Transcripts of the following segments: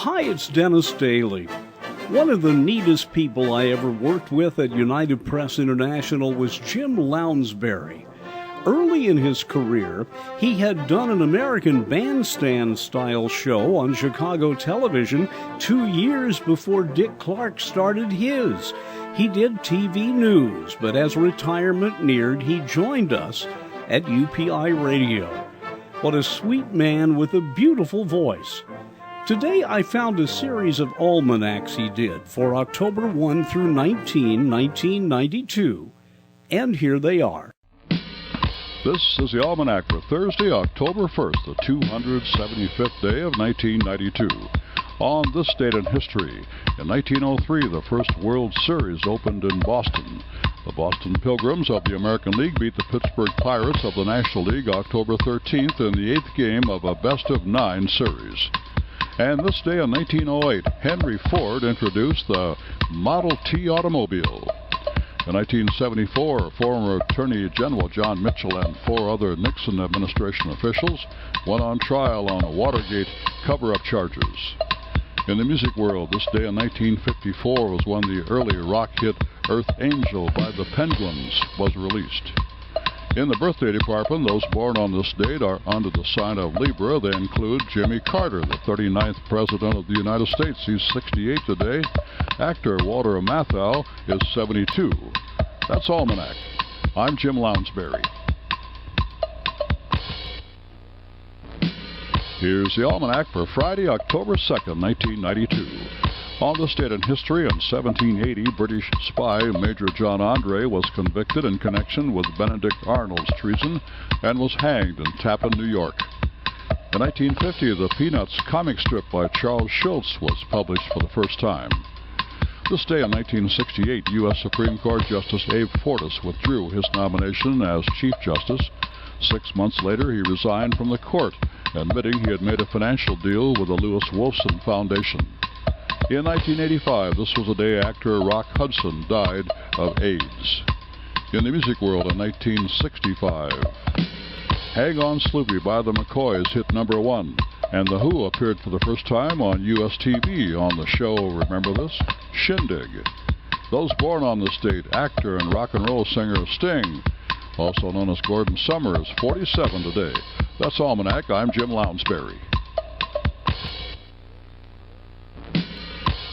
Hi, it's Dennis Daly. One of the neatest people I ever worked with at United Press International was Jim Lounsbury. Early in his career, he had done an American Bandstand-style show on Chicago television 2 years before Dick Clark started his. He did TV news, but as retirement neared, he joined us at UPI Radio. What a sweet man with a beautiful voice. Today I found a series of almanacs he did for October 1 through 19, 1992. And here they are. This is the Almanac for Thursday, October 1st, the 275th day of 1992. On this date in history, in 1903, the first World Series opened in Boston. The Boston Pilgrims of the American League beat the Pittsburgh Pirates of the National League October 13th in the 8th game of a best-of-9 series. And this day in 1908, Henry Ford introduced the Model T automobile. In 1974, former Attorney General John Mitchell and 4 other Nixon administration officials went on trial on Watergate cover-up charges. In the music world, this day in 1954 was when the early rock hit Earth Angel by the Penguins was released. In the birthday department, those born on this date are under the sign of Libra. They include Jimmy Carter, the 39th President of the United States. He's 68 today. Actor Walter Matthau is 72. That's Almanac. I'm Jim Lounsbury. Here's the Almanac for Friday, October 2nd, 1992. On this date in history, in 1780, British spy Major John Andre was convicted in connection with Benedict Arnold's treason and was hanged in Tappan, New York. In 1950, the Peanuts comic strip by Charles Schulz was published for the first time. This day in 1968, U.S. Supreme Court Justice Abe Fortas withdrew his nomination as Chief Justice. 6 months later, he resigned from the court, admitting he had made a financial deal with the Lewis Wolfson Foundation. In 1985, this was the day actor Rock Hudson died of AIDS. In the music world in 1965, Hang On Sloopy by the McCoys hit number 1, and The Who appeared for the first time on U.S. TV on the show, remember this? Shindig. Those born on this date, actor and rock and roll singer Sting, also known as Gordon Summer, is 47 today. That's Almanac. I'm Jim Lounsbury.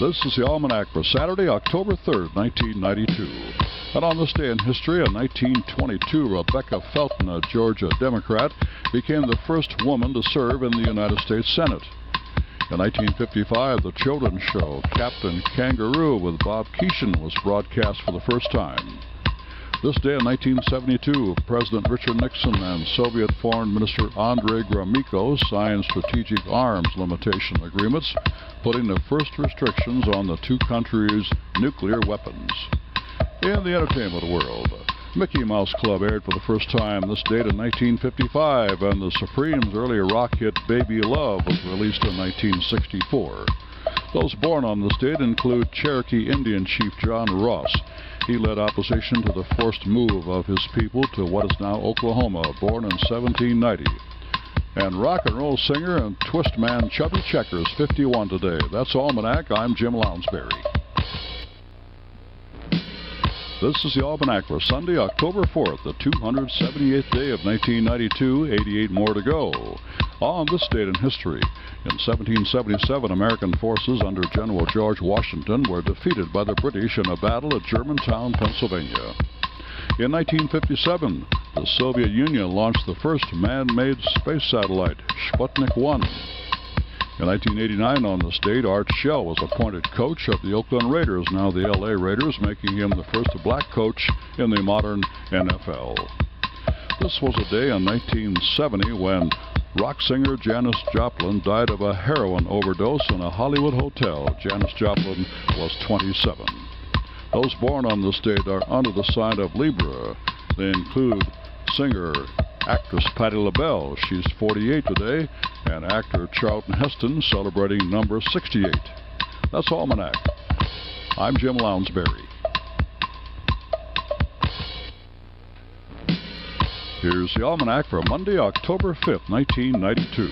This is the Almanac for Saturday, October 3rd, 1992. And on this day in history, in 1922, Rebecca Felton, a Georgia Democrat, became the first woman to serve in the United States Senate. In 1955, the children's show Captain Kangaroo with Bob Keeshan was broadcast for the first time. This day in 1972, President Richard Nixon and Soviet Foreign Minister Andrei Gromyko signed strategic arms limitation agreements, putting the first restrictions on the two countries' nuclear weapons. In the entertainment world, Mickey Mouse Club aired for the first time this date in 1955, and the Supremes' earlier rock hit Baby Love was released in 1964. Those born on this date include Cherokee Indian Chief John Ross. He led opposition to the forced move of his people to what is now Oklahoma, born in 1790. And rock and roll singer and twist man Chubby Checker is 51 today. That's Almanac. I'm Jim Lounsbury. This is the Almanac for Sunday, October 4th, the 278th day of 1992, 88 more to go. On this date in history, in 1777, American forces under General George Washington were defeated by the British in a battle at Germantown, Pennsylvania. In 1957, the Soviet Union launched the first man-made space satellite, Sputnik 1. In 1989, on this date, Art Shell was appointed coach of the Oakland Raiders, now the LA Raiders, making him the first black coach in the modern NFL. This was a day in 1970 when rock singer Janis Joplin died of a heroin overdose in a Hollywood hotel. Janis Joplin was 27. Those born on this date are under the sign of Libra. They include singer-actress Patti LaBelle, she's 48 today, and actor Charlton Heston celebrating number 68. That's Almanac. I'm Jim Lounsbury. Here's the Almanac for Monday, October 5th, 1992.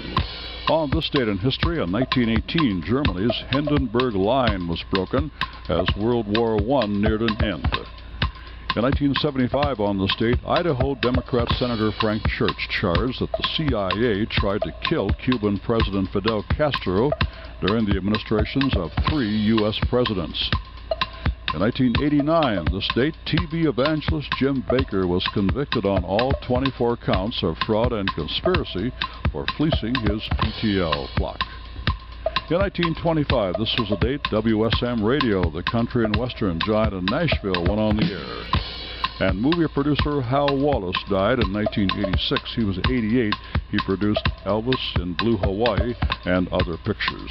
On this date in history, in 1918, Germany's Hindenburg Line was broken as World War I neared an end. In 1975, on this date, Idaho Democrat Senator Frank Church charged that the CIA tried to kill Cuban President Fidel Castro during the administrations of 3 U.S. presidents. In 1989, this date, TV evangelist Jim Bakker was convicted on all 24 counts of fraud and conspiracy for fleecing his PTL flock. In 1925, this was the date WSM Radio, the country and western giant in Nashville, went on the air. And movie producer Hal Wallace died in 1986. He was 88. He produced Elvis in Blue Hawaii and other pictures.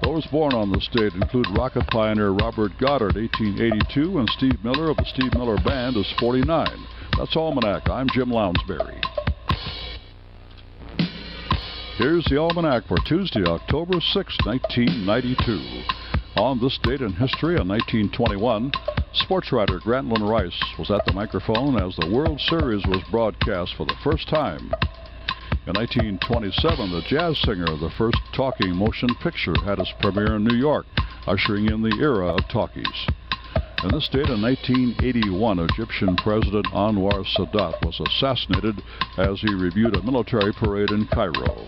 Those born on this date include rocket pioneer Robert Goddard, 1882, and Steve Miller of the Steve Miller Band is 49. That's Almanac. I'm Jim Lounsbury. Here's the Almanac for Tuesday, October 6, 1992. On this date in history, in 1921, sports writer Grantland Rice was at the microphone as the World Series was broadcast for the first time. In 1927, the jazz singer, the first talking motion picture, had its premiere in New York, ushering in the era of talkies. On this date in 1981, Egyptian President Anwar Sadat was assassinated as he reviewed a military parade in Cairo.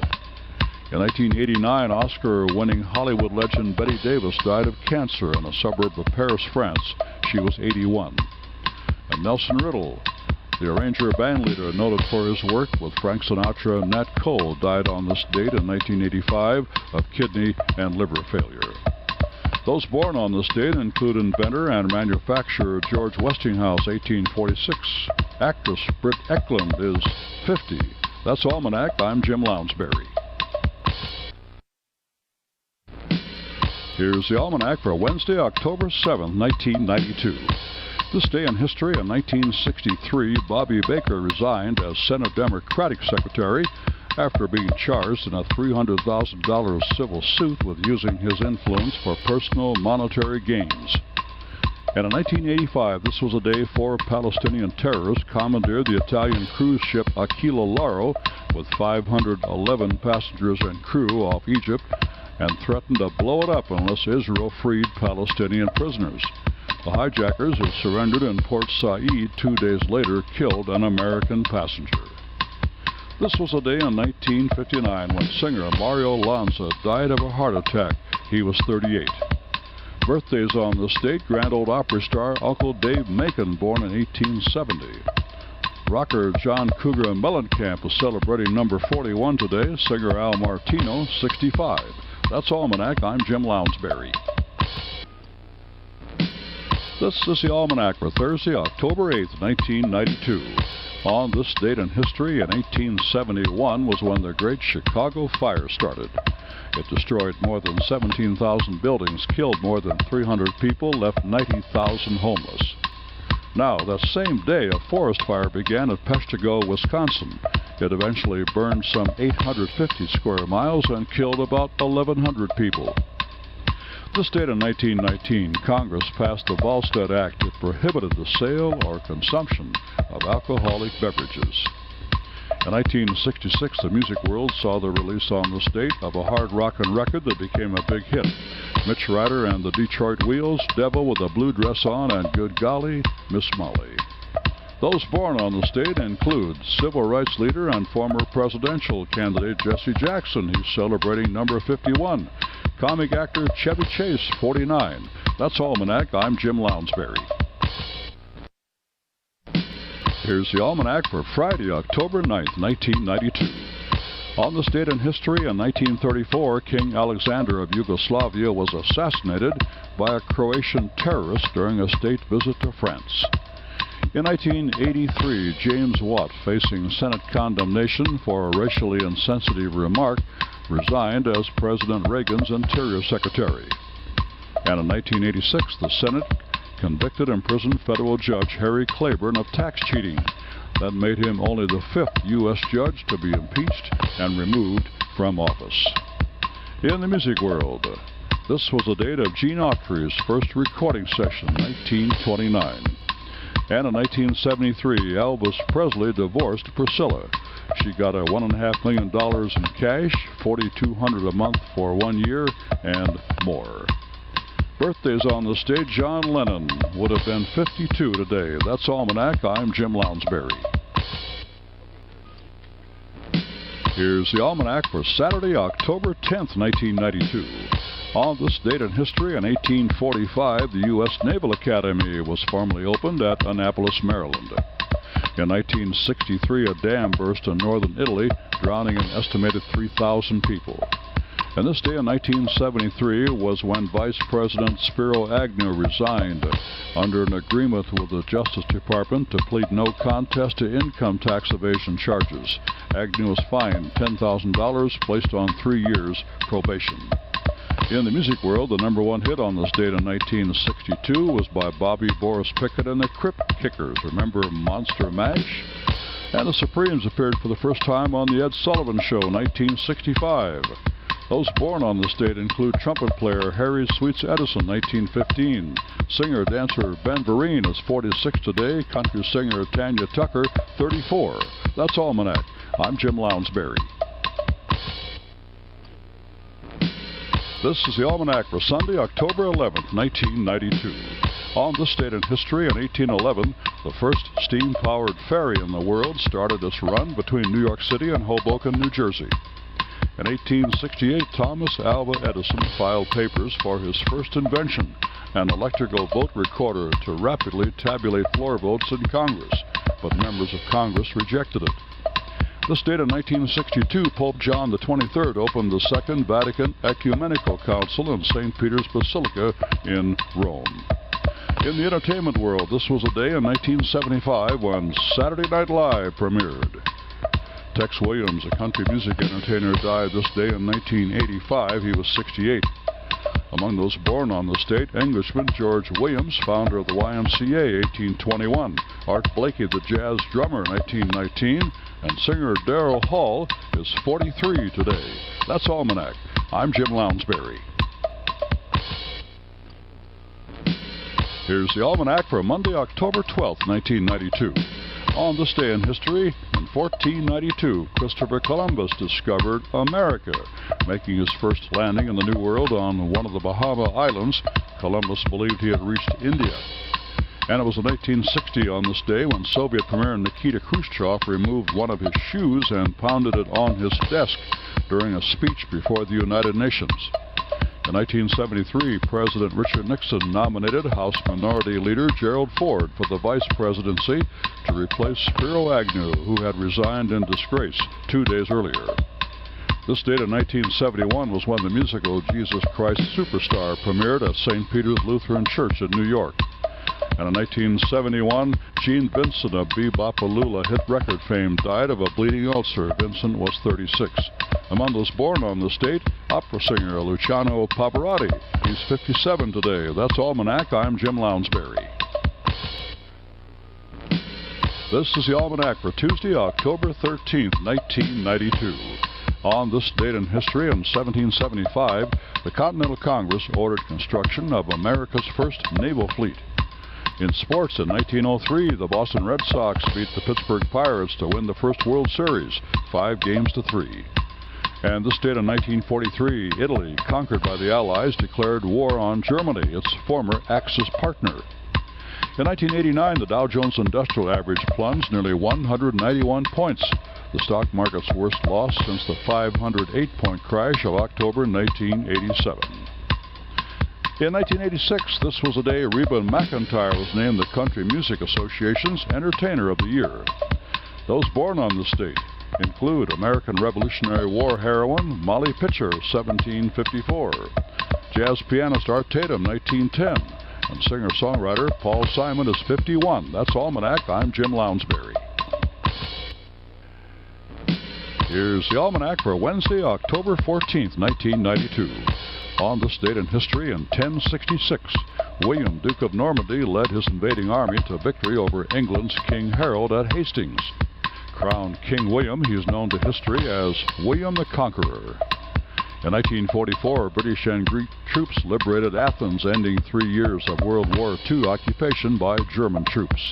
In 1989, Oscar-winning Hollywood legend Bette Davis died of cancer in a suburb of Paris, France. She was 81. And Nelson Riddle, the arranger bandleader noted for his work with Frank Sinatra and Nat Cole, died on this date in 1985 of kidney and liver failure. Those born on this date include inventor and manufacturer George Westinghouse, 1846. Actress Britt Eklund is 50. That's Almanac. I'm Jim Lounsbury. Here's the Almanac for Wednesday, October 7, 1992. This day in history, in 1963, Bobby Baker resigned as Senate Democratic Secretary after being charged in a $300,000 civil suit with using his influence for personal monetary gains. And in 1985, this was a day 4 Palestinian terrorists commandeered the Italian cruise ship Aquila Laro with 511 passengers and crew off Egypt and threatened to blow it up unless Israel freed Palestinian prisoners. The hijackers, who surrendered in Port Said 2 days later, killed an American passenger. This was a day in 1959 when singer Mario Lanza died of a heart attack. He was 38. Birthdays on this date: Grand Ole Opry star Uncle Dave Macon, born in 1870. Rocker John Cougar Mellencamp is celebrating number 41 today. Singer Al Martino, 65. That's Almanac. I'm Jim Lounsbury. This is the Almanac for Thursday, October 8, 1992. On this date in history, in 1871, was when the Great Chicago Fire started. It destroyed more than 17,000 buildings, killed more than 300 people, left 90,000 homeless. Now, that same day, a forest fire began at Peshtigo, Wisconsin. It eventually burned some 850 square miles and killed about 1,100 people. This date in 1919, Congress passed the Volstead Act. It prohibited the sale or consumption of alcoholic beverages. In 1966, the music world saw the release on this date of a hard rockin' record that became a big hit. Mitch Ryder and the Detroit Wheels, Devil with a Blue Dress On, and Good Golly, Miss Molly. Those born on this date include civil rights leader and former presidential candidate Jesse Jackson. He's celebrating number 51. Comic actor Chevy Chase, 49. That's Almanac. I'm Jim Lounsbury. Here's the Almanac for Friday, October 9th, 1992. On this date in history, in 1934, King Alexander of Yugoslavia was assassinated by a Croatian terrorist during a state visit to France. In 1983, James Watt, facing Senate condemnation for a racially insensitive remark, resigned as President Reagan's Interior Secretary. And in 1986, the Senate convicted and imprisoned federal judge Harry Claiborne of tax cheating. That made him only the 5th U.S. judge to be impeached and removed from office. In the music world, this was the date of Gene Autry's first recording session, 1929. And in 1973, Elvis Presley divorced Priscilla. She got a $1.5 million in cash, $4,200 a month for 1 year, and more. Birthdays on the state. John Lennon would have been 52 today. That's Almanac. I'm Jim Lounsbury. Here's the Almanac for Saturday, October 10th, 1992. On this date in history, in 1845, the U.S. Naval Academy was formally opened at Annapolis, Maryland. In 1963, a dam burst in northern Italy, drowning an estimated 3,000 people. And this day in 1973 was when Vice President Spiro Agnew resigned under an agreement with the Justice Department to plead no contest to income tax evasion charges. Agnew was fined $10,000, placed on 3 years probation. In the music world, the number one hit on this date in 1962 was by Bobby Boris Pickett and the Crypt Kickers. Remember Monster Mash? And the Supremes appeared for the first time on the Ed Sullivan Show, 1965. Those born on this date include trumpet player Harry Sweets Edison, 1915. Singer-dancer Ben Vereen is 46 today. Country singer Tanya Tucker, 34. That's Almanac. I'm Jim Lounsbury. This is the Almanac for Sunday, October 11th, 1992. On this date in history, in 1811, the first steam-powered ferry in the world started its run between New York City and Hoboken, New Jersey. In 1868, Thomas Alva Edison filed papers for his first invention, an electrical vote recorder to rapidly tabulate floor votes in Congress, but members of Congress rejected it. This date in 1962, Pope John XXIII opened the Second Vatican Ecumenical Council in St. Peter's Basilica in Rome. In the entertainment world, this was a day in 1975 when Saturday Night Live premiered. Tex Williams, a country music entertainer, died this day in 1985. He was 68. Among those born on the date, Englishman George Williams, founder of the YMCA, 1821. Art Blakey, the jazz drummer, 1919. And singer Daryl Hall is 43 today. That's Almanac. I'm Jim Lounsbury. Here's the Almanac for Monday, October 12th, 1992. On this day in history, in 1492, Christopher Columbus discovered America. Making his first landing in the New World on one of the Bahama Islands, Columbus believed he had reached India. And it was in 1860 on this day when Soviet Premier Nikita Khrushchev removed one of his shoes and pounded it on his desk during a speech before the United Nations. In 1973, President Richard Nixon nominated House Minority Leader Gerald Ford for the vice presidency to replace Spiro Agnew, who had resigned in disgrace 2 days earlier. This date in 1971 was when the musical Jesus Christ Superstar premiered at St. Peter's Lutheran Church in New York. And in 1971, Gene Vincent of Bebopalula hit record fame died of a bleeding ulcer. Vincent was 36. Among those born on this date, opera singer Luciano Pavarotti. He's 57 today. That's Almanac. I'm Jim Lounsbury. This is the Almanac for Tuesday, October 13th, 1992. On this date in history, in 1775, the Continental Congress ordered construction of America's first naval fleet. In sports, in 1903, the Boston Red Sox beat the Pittsburgh Pirates to win the first World Series, 5-3. And this date in 1943, Italy, conquered by the Allies, declared war on Germany, its former Axis partner. In 1989, the Dow Jones Industrial Average plunged nearly 191 points, the stock market's worst loss since the 508-point crash of October 1987. In 1986, this was the day Reba McEntire was named the Country Music Association's Entertainer of the Year. Those born on this date include American Revolutionary War heroine Molly Pitcher, 1754, jazz pianist Art Tatum, 1910, and singer-songwriter Paul Simon is 51. That's Almanac. I'm Jim Lounsbury. Here's the Almanac for Wednesday, October 14th, 1992. On this date in history, in 1066, William, Duke of Normandy, led his invading army to victory over England's King Harold at Hastings. Crowned King William, he is known to history as William the Conqueror. In 1944, British and Greek troops liberated Athens, ending 3 years of World War II occupation by German troops.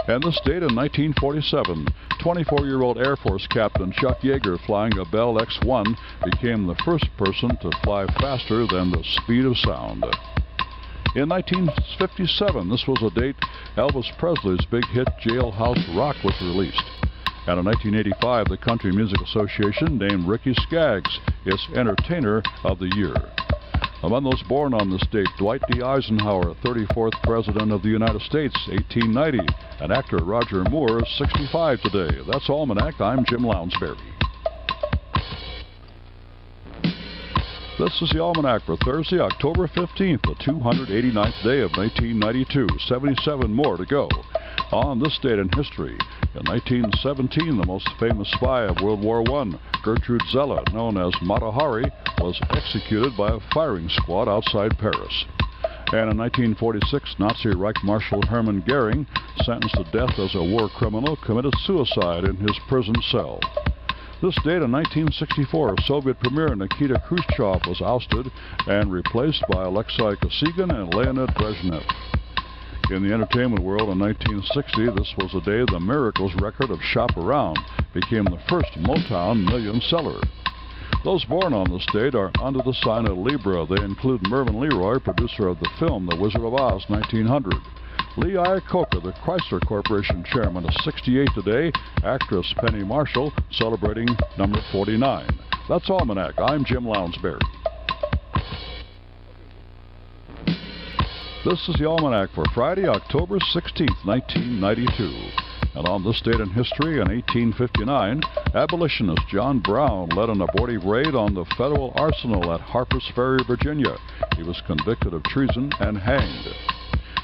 And this date in 1947, 24-year-old Air Force Captain Chuck Yeager, flying a Bell X-1, became the first person to fly faster than the speed of sound. In 1957, this was the date Elvis Presley's big hit Jailhouse Rock was released. And in 1985, the Country Music Association named Ricky Skaggs its Entertainer of the Year. Among those born on this date, Dwight D. Eisenhower, 34th President of the United States, 1890. And actor Roger Moore, 65 today. That's Almanac. I'm Jim Lounsbury. This is the Almanac for Thursday, October 15th, the 289th day of 1992. 77 more to go. On this date in history, in 1917, the most famous spy of World War I, Gertrude Zella, known as Mata Hari, was executed by a firing squad outside Paris. And in 1946, Nazi Reich Marshal Hermann Goering, sentenced to death as a war criminal, committed suicide in his prison cell. This date in 1964, Soviet Premier Nikita Khrushchev was ousted and replaced by Alexei Kosygin and Leonid Brezhnev. In the entertainment world in 1960, this was the day the Miracles record of Shop Around became the first Motown million seller. Those born on this date are under the sign of Libra. They include Mervyn LeRoy, producer of the film The Wizard of Oz, 1900. Lee Iacocca, the Chrysler Corporation chairman, is 68 today. Actress Penny Marshall, celebrating number 49. That's Almanac. I'm Jim Lounsbury. This is the Almanac for Friday, October 16th, 1992. And on this date in history, in 1859, abolitionist John Brown led an abortive raid on the federal arsenal at Harper's Ferry, Virginia. He was convicted of treason and hanged.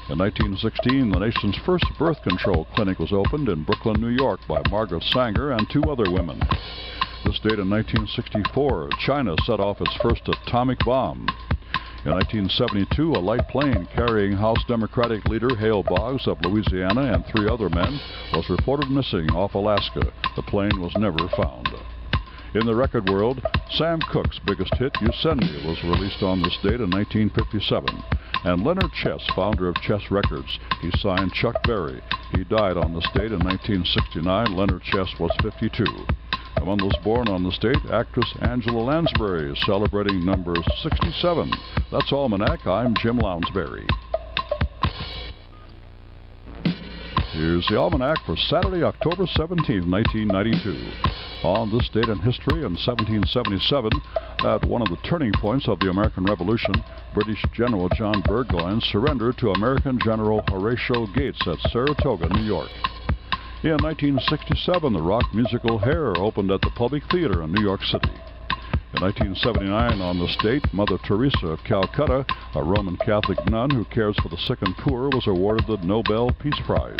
In 1916, the nation's first birth control clinic was opened in Brooklyn, New York by Margaret Sanger and two other women. This date in 1964, China set off its first atomic bomb. In 1972, a light plane carrying House Democratic leader Hale Boggs of Louisiana and three other men was reported missing off Alaska. The plane was never found. In the record world, Sam Cooke's biggest hit, Yosemite, was released on this date in 1957. And Leonard Chess, founder of Chess Records, he signed Chuck Berry. He died on this date in 1969. Leonard Chess was 52. Among those born on this date, actress Angela Lansbury is celebrating number 67. That's Almanac. I'm Jim Lounsbury. Here's the Almanac for Saturday, October 17, 1992. On this date in history, in 1777, at one of the turning points of the American Revolution, British General John Burgoyne surrendered to American General Horatio Gates at Saratoga, New York. In 1967, the rock musical Hair opened at the Public Theater in New York City. In 1979, on this date, Mother Teresa of Calcutta, a Roman Catholic nun who cares for the sick and poor, was awarded the Nobel Peace Prize.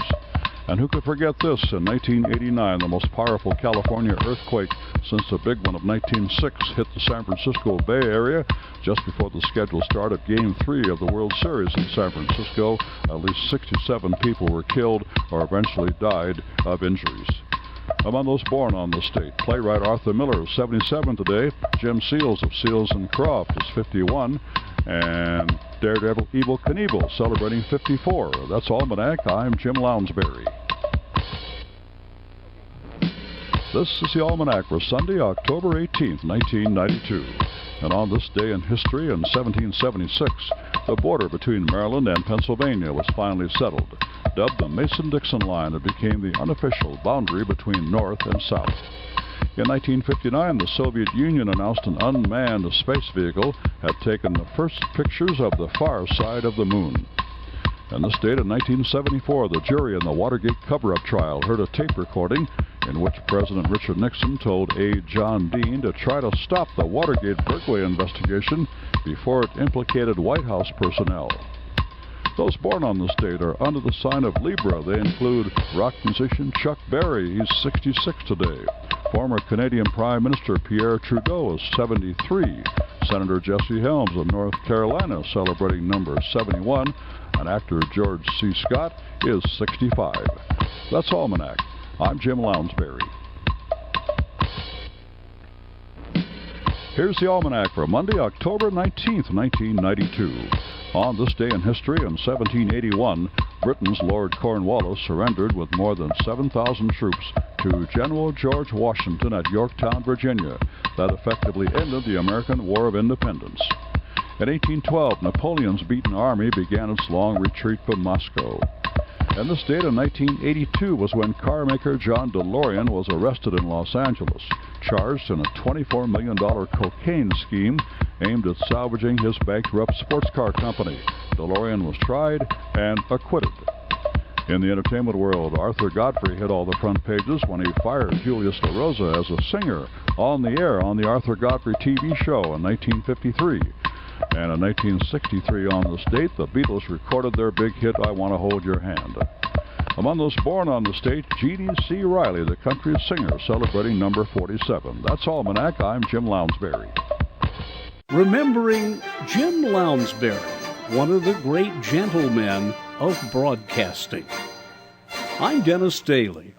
And who could forget this? In 1989, the most powerful California earthquake since the big one of 1906 hit the San Francisco Bay Area just before the scheduled start of Game 3 of the World Series in San Francisco. At least 67 people were killed or eventually died of injuries. Among those born on this date, playwright Arthur Miller is 77 today. Jim Seals of Seals and Croft is 51. And Daredevil Evel Knievel celebrating 54. That's Almanac. I'm Jim Lounsbury. This is the Almanac for Sunday, October 18th, 1992. And on this day in history, in 1776, the border between Maryland and Pennsylvania was finally settled. Dubbed the Mason-Dixon Line, it became the unofficial boundary between North and South. In 1959, the Soviet Union announced an unmanned space vehicle had taken the first pictures of the far side of the moon. And this date in 1974, the jury in the Watergate cover-up trial heard a tape recording in which President Richard Nixon told A. John Dean to try to stop the Watergate burglary investigation before it implicated White House personnel. Those born on this date are under the sign of Libra. They include rock musician Chuck Berry. He's 66 today. Former Canadian Prime Minister Pierre Trudeau is 73. Senator Jesse Helms of North Carolina celebrating number 71. And actor George C. Scott is 65. That's Almanac. I'm Jim Lounsbury. Here's the Almanac for Monday, October 19th, 1992. On this day in history, in 1781, Britain's Lord Cornwallis surrendered with more than 7,000 troops to General George Washington at Yorktown, Virginia. That effectively ended the American War of Independence. In 1812, Napoleon's beaten army began its long retreat from Moscow. And this date in 1982 was when carmaker John DeLorean was arrested in Los Angeles, charged in a $24 million cocaine scheme aimed at salvaging his bankrupt sports car company. DeLorean was tried and acquitted. In the entertainment world, Arthur Godfrey hit all the front pages when he fired Julius LaRosa as a singer on the air on the Arthur Godfrey TV show in 1953. And in 1963 on this date, the Beatles recorded their big hit, I Want to Hold Your Hand. Among those born on this date, Jeannie C. Riley, the country singer, celebrating number 47. That's Almanac. I'm Jim Lounsbury. Remembering Jim Lounsbury, one of the great gentlemen of broadcasting. I'm Dennis Daly.